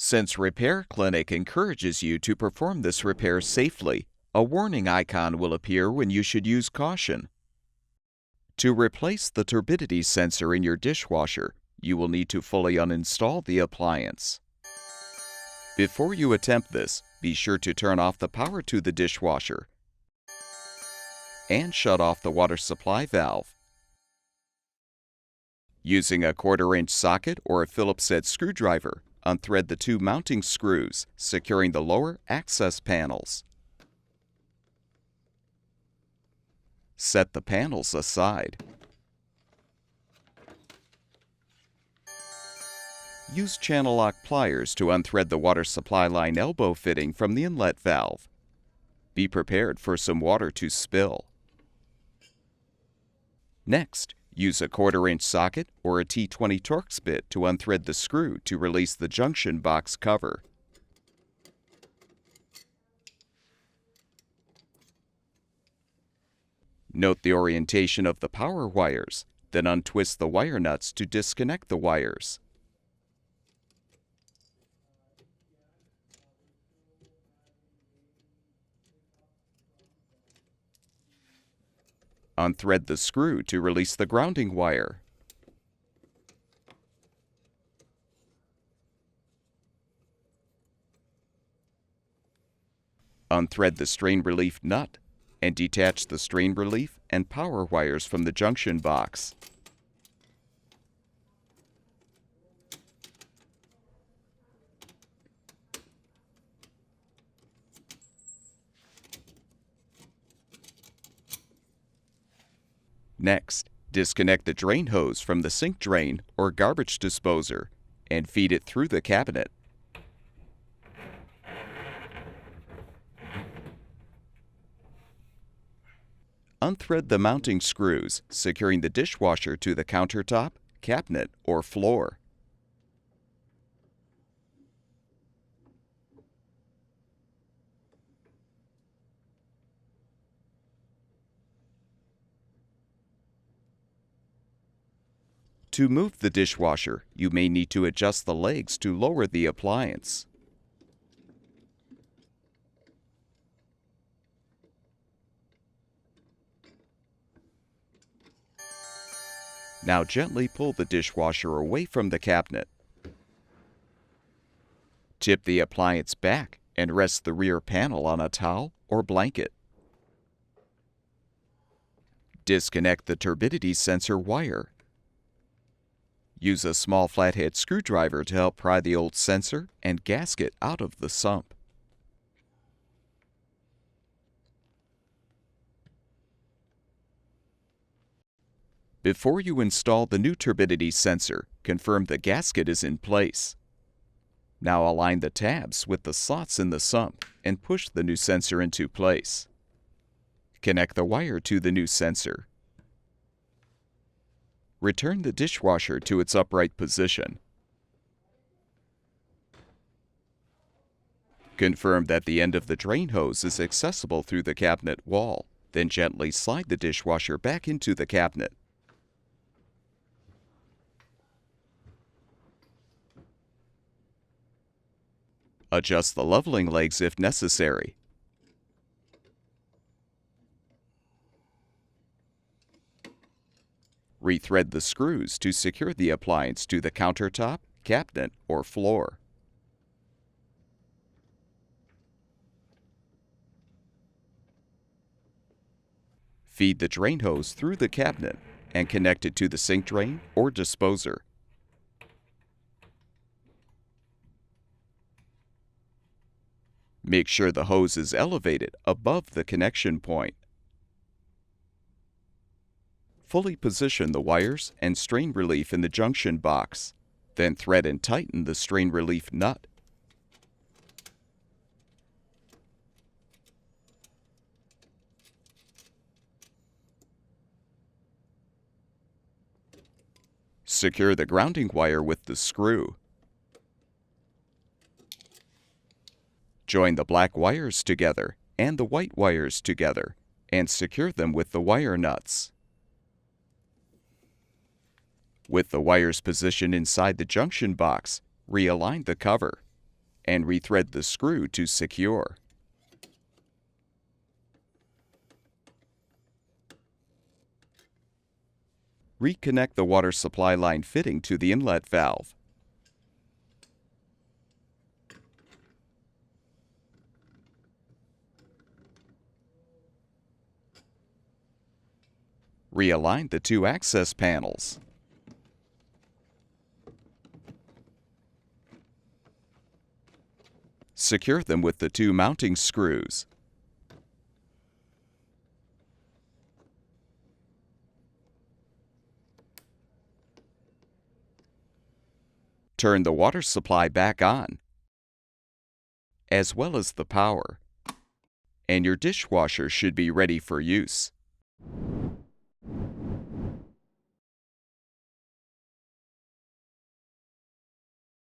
Since Repair Clinic encourages you to perform this repair safely, a warning icon will appear when you should use caution. To replace the turbidity sensor in your dishwasher, you will need to fully uninstall the appliance. Before you attempt this, be sure to turn off the power to the dishwasher and shut off the water supply valve. Using a 1/4-inch socket or a Phillips-head screwdriver, unthread the 2 mounting screws, securing the lower access panels. Set the panels aside. Use channel lock pliers to unthread the water supply line elbow fitting from the inlet valve. Be prepared for some water to spill. Next, use a 1/4-inch socket or a T20 Torx bit to unthread the screw to release the junction box cover. Note the orientation of the power wires, then untwist the wire nuts to disconnect the wires. Unthread the screw to release the grounding wire. Unthread the strain relief nut and detach the strain relief and power wires from the junction box. Next, disconnect the drain hose from the sink drain or garbage disposer and feed it through the cabinet. Unthread the mounting screws, securing the dishwasher to the countertop, cabinet, or floor. To move the dishwasher, you may need to adjust the legs to lower the appliance. Now gently pull the dishwasher away from the cabinet. Tip the appliance back and rest the rear panel on a towel or blanket. Disconnect the turbidity sensor wire. Use a small flathead screwdriver to help pry the old sensor and gasket out of the sump. Before you install the new turbidity sensor, confirm the gasket is in place. Now align the tabs with the slots in the sump and push the new sensor into place. Connect the wire to the new sensor. Return the dishwasher to its upright position. Confirm that the end of the drain hose is accessible through the cabinet wall, then gently slide the dishwasher back into the cabinet. Adjust the leveling legs if necessary. Rethread the screws to secure the appliance to the countertop, cabinet, or floor. Feed the drain hose through the cabinet and connect it to the sink drain or disposer. Make sure the hose is elevated above the connection point. Fully position the wires and strain relief in the junction box. Then thread and tighten the strain relief nut. Secure the grounding wire with the screw. Join the black wires together and the white wires together and secure them with the wire nuts. With the wires positioned inside the junction box, realign the cover. and rethread the screw to secure. Reconnect the water supply line fitting to the inlet valve. Realign the two access panels. Secure them with the two mounting screws. Turn the water supply back on, as well as the power, and your dishwasher should be ready for use.